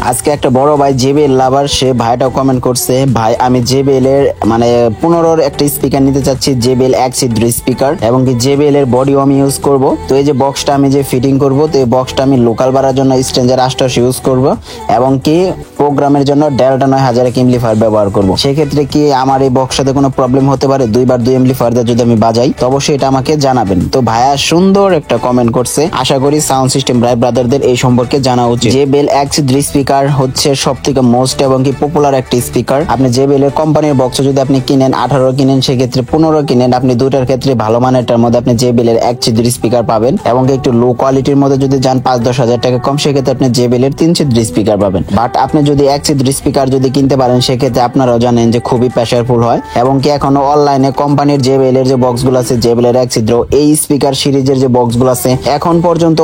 আজকে একটা বড় ভাই জেবিএল লাভার, সে ভাইটাও কমেন্ট করছে, ভাই আমি জেবিএল এর মানে 15 একটা স্পিকার নিতে চাচ্ছি, জেবিএল এক ছিদ্র স্পিকার, এবং কি জেবিএল এর বডিও আমি ইউজ করব। তো এই যে বক্সটা আমি যে ফিটিং করব, তো এই বক্সটা আমি লোকাল বাড়ার জন্য স্ট্রেঞ্জার 88 ইউজ করব, এবং কি প্রোগ্রামের জন্য ডেল্টা 9000 এমপ্লিফায়ার ব্যবহার করব। সেক্ষেত্রে কি আমার এই বক্সটাতে কোনো প্রবলেম হতে পারে? দুইবার দুই এমপ্লিফায়ার দিয়ে যদি আমি বাজাই, তো অবশ্যই এটা আমাকে জানাবেন। তো ভাইয়া সুন্দর একটা কমেন্ট করছে, আশা করি সাউন্ড সিস্টেম রায় ব্রাদারদের এই সম্পর্কে জানা উচিত। জেবিএল এক ছিদ্র স্পিকার হচ্ছে সব থেকে মোস্ট এবং কি পপুলার একটা স্পিকার। আপনি জেবিএল এর কোম্পানির বক্স যদি আপনি কিনেন, 18 কিনেন, সেক্ষেত্রে 15 কিনেন, আপনি দুটার ক্ষেত্রে ভালো মানেরটার মধ্যে আপনি জেবিএল এর এক ছিদ্র স্পিকার পাবেন, এবং একটু লো কোয়ালিটির মধ্যে যদি যান 5-10 হাজার টাকা কম, সেক্ষেত্রে আপনি জেবিএল এর 3 ছিদ্র স্পিকার পাবেন। বাট আপনি যদি এক ছিদ্র স্পিকার যদি কিনতে পারেন, সেক্ষেত্রে আপনারাও জানেন যে খুবই প্রেসারফুল হয়, এবং কি এখনো অনলাইনে কোম্পানির জেবিএল এর যে বক্স গুলো আছে, জেবিএল এর এক ছিদ্র এই স্পিকার সিরিজের যে বক্স গুলো আছে, এখন পর্যন্ত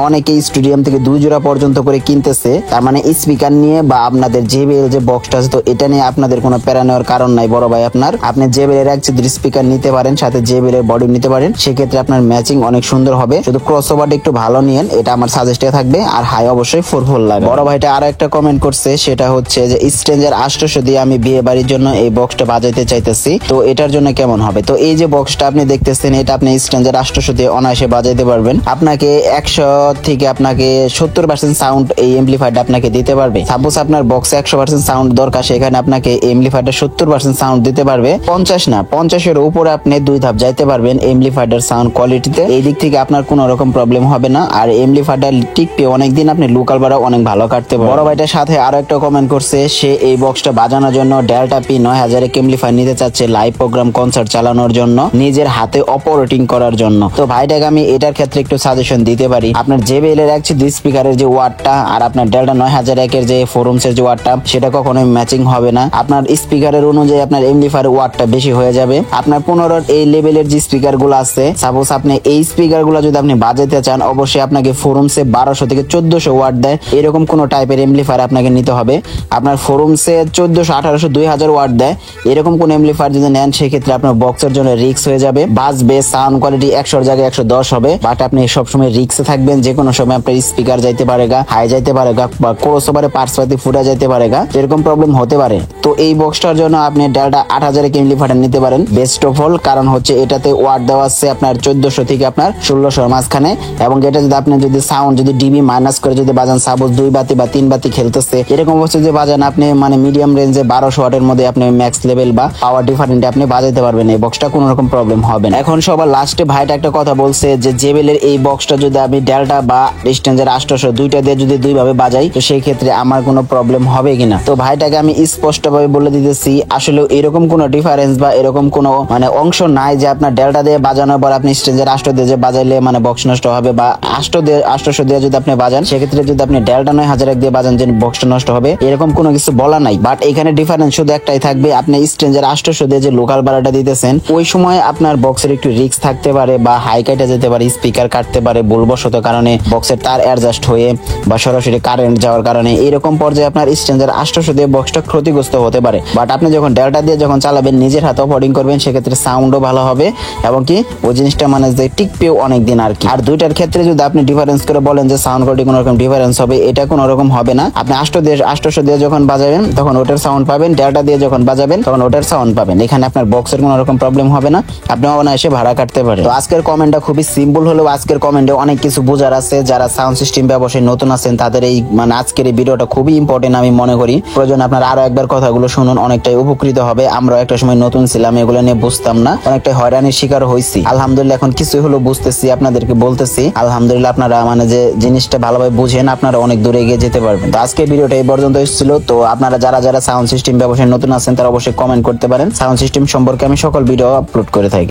অনেকেই স্টুডিয়াম থেকে 2 জোড়া পর্যন্ত করে কিনতেছে। তার মানে স্পিকার নিয়ে বা আপনাদের জেবিএল যে বক্সটা আছে, তো এটা নিয়ে আপনাদের কোনো প্যারা নেওয়ার কারণ নাই বড় ভাই। আপনি জেবিএল এর এক ছিদ্র স্পিকার নিতে পারেন, সাথে জেবিএল এর বডি নিতে পারেন, সেক্ষেত্রে আপনার ম্যাচিং অনেক সুন্দর হবে। শুধু ক্রসওভারটা একটু ভালো নিয়েন, এটা আমার সাজেস্টে থাকবে। আর হাই অবশ্যই 4 লাগে। বড় ভাইটা আরো একটা কমেন্ট করছে, সেটা হচ্ছে যে স্ট্রেঞ্জার 88 দিয়ে আমি বিয়ে বাড়ির জন্য এই বক্সটা বাজাইতে চাইতেছি, তো এটার জন্য কেমন হবে? তো এই যে বক্সটা আপনি দেখতেছেন, এটা আপনি স্ট্রেঞ্জার 88 দিয়ে অনায়াসে বাজাইতে পারবেন। আপনাকে 100 থেকে আপনাকে 70% সাউন্ড এই এমপ্লিফায়ারটা আপনাকে দিতে পারবে। সাপোজ আপনার বক্সে 100% সাউন্ড দরকার, সেখানে আপনাকে এমপ্লিফায়ারটা 70% সাউন্ড দিতে পারবে। 50 না, 50-এর উপরে আপনি 2 ধাপ যাইতে পারবেন এমপ্লিফায়ারটার সাউন্ড কোয়ালিটিতে। এই দিক থেকে আপনার কোনো রকম প্রবলেম হবে না। আর এমপ্লিফায়ারটা টিকবে অনেকদিন, আপনি লোকাল ভাড়া অনেক ভালো কাটতে পারবেন। বড় ভাইটার সাথে আরো একটা কমেন্ট করছে, সে এই বক্সটা বাজানোর জন্য ডেল্টা পি 9000 এমপ্লিফায়ার নিতে চাচ্ছে, লাইভ প্রোগ্রাম কনসার্ট চালানোর জন্য, নিজের হাতে অপারেটিং করার জন্য। তো ভাইটাকে আমি এটার ক্ষেত্রে একটু সাজেশন দিতে পারি। আপনার জেবিএল এর এক ছিদ্র স্পিকারের যে ওয়াটটা আর আপনার ডেল্টা 9001 এর যে ফোরুমস এর যে ওয়াটটা, সেটা কখনোই ম্যাচিং হবে না। আপনার স্পিকারের অনুযায়ী আপনার এমপ্লিফায়ার ওয়াটটা বেশি হয়ে যাবে। আপনার 15 এই লেভেলের যে স্পিকার গুলো আছে, সাপোজ আপনি এই স্পিকার গুলো যদি আপনি বাজাতে চান, অবশ্যই আপনাকে ফোরুমসে 1200 থেকে 1400 ওয়াট দেয়, এরকম কোন টাইপের এমপ্লিফায়ার আপনাকে নিতে হবে। আপনার ফোরুমসে 1400, 1800, 2000 ওয়াট দেয়, এরকম কোন এমপ্লিফায়ার যদি নেন, সেক্ষেত্রে আপনার বক্সের জন্য রিস্ক হয়ে যাবে। বাজবে, সাউন্ড কোয়ালিটি 100 এর জায়গায় 110 হবে, বাট আপনি সবসময় রিস্কে থাকবেন। যে কোনো সময় আপনার স্পিকার যাইতে পারেগা, হাই যাইতে পারেগা, বা ক্রসওভারে পার্টস পাতি ফুটা যাইতে পারেগা, এরকম প্রবলেম হতে পারে। তো এই বক্সটার জন্য আপনি ডেল্টা 8000 এমপ্লিফায়ার নিতে পারেন, বেস্ট অফ অল। কারণ হচ্ছে এটাতে ওয়াট দেওয়া আছে আপনার 1400 থেকে আপনার 1600 মাঝখানে, এবং এটা যদি আপনি যদি সাউন্ড যদি ডিবি মাইনাস করে যদি বাজান, সাপোজ 2 বাতি বা 3 বাতি খেলতেছে, এরকম অবস্থা যদি বাজান, আপনি মানে মিডিয়াম রেঞ্জে 1200 ওয়াটের মধ্যে আপনি ম্যাক্স লেভেল বা পাওয়ার ডিফারেন্টে আপনি বাজাইতে পারবেন। এই বক্সটা কোনো রকম প্রবলেম হবে না। এখন সবার লাস্টে ভাইটা একটা কথা বলছে যে জেবিএল এর এই বক্সটা যদি আমি ডেল্টা বা স্ট্রেঞ্জার 88 দুইটা দিয়ে যদি দুই ভাবে বাজাই, তো সেই ক্ষেত্রে আমার কোনো প্রবলেম হবে কিনা। তো ভাইটাকে আমি স্পষ্টভাবে বলে দিতেছি, আসলে এরকম কোনো ডিফারেন্স বা এরকম কোনো মানে অংশ নাই যে আপনার ডেল্টা দিয়ে বাজানোর পর আপনি স্ট্রেঞ্জার 88 দিয়ে যে বাজাইলে মানে বক্স নষ্ট হবে, বা 88 দিয়ে যদি আপনি বাজান, সেক্ষেত্রে যদি আপনি ডেল্টা 9001 দিয়ে বাজান যে বক্সটা নষ্ট হবে, এরকম কোনো কিছু বলা নাই। বাট এখানে ডিফারেন্স শুধু একটাই থাকবে, আপনি স্ট্রেঞ্জার 88 দিয়ে যে লোকাল ভাড়াটা দিতেছেন, ওই সময় আপনার বক্সের একটু রিস্ক থাকতে পারে, বা হাই কাটা যেতে পারে, স্পিকার কাটতে পারে ভুলবশত কারণে, বক্সের তার অ্যাডজাস্ট হয়ে বা সরাসরি কারেন্ট যাওয়ার কারণে, এরকম পর্যায়ে আপনার স্ট্রেঞ্জার 88 দিয়ে বক্সটা ক্ষতিগ্রস্ত হতে পারে। বাট আপনি যখন ডেল্টা দিয়ে যখন চালাবেন, নিজের হাতে অপারেটিং করবেন, সেক্ষেত্রে সাউন্ডও ভালো হবে, এবং কি ওই জিনিসটা মানে যে টিকবেও অনেকদিন আর কি। আর দুইটার ক্ষেত্রে যদি আপনি ডিফারেন্স করে বলেন যে সাউন্ড কোয়ালিটি কোনো রকম ডিফারেন্স হবে, এটা কোনো রকম হবে না। আপনি 88 দিয়ে যখন বাজাবেন, তখন ওটার সাউন্ড পাবেন, ডেল্টা দিয়ে যখন বাজাবেন, তখন ওটার সাউন্ড পাবেন। এখানে আপনার বক্সের কোনো রকম প্রবলেম হবে না, আপনি অনায়াসে ভাড়া কাটতে পারেন। তো আজকের কমেন্টটা খুবই সিম্পল হলেও আজকের কমেন্টে অনেক কিছু বোঝার আছে। যারা সাউন্ড সিস্টেম ব্যবসায় নতুন আছেন, তাদের এই মানে আজকের এই ভিডিওটা খুবই ইম্পর্টেন্ট আমি মনে করি। প্রয়োজন আপনারা আরো একবার কথাগুলো শুনুন, অনেকটাই উপকৃত হবে। আমরা একটা সময় নতুন ছিলাম, এগুলো নিয়ে বুঝতাম না, অনেকটাই হয়রানির শিকার হয়েছি। আলহামদুলিল্লাহ এখন কিছু হলো বুঝতেছি, আপনাদেরকে বলতেছি। আলহামদুলিল্লাহ আপনারা মানে যে জিনিসটা ভালোভাবে বুঝেন, আপনারা অনেক দূরে এগিয়ে যেতে পারবেন। তো আজকের ভিডিওটা এই পর্যন্ত এসেছিল। তো আপনারা যারা সাউন্ড সিস্টেম ব্যবসায় নতুন আছেন, তারা অবশ্যই কমেন্ট করতে পারেন। সাউন্ড সিস্টেম সম্পর্কে আমি সকল ভিডিও আপলোড করে থাকি।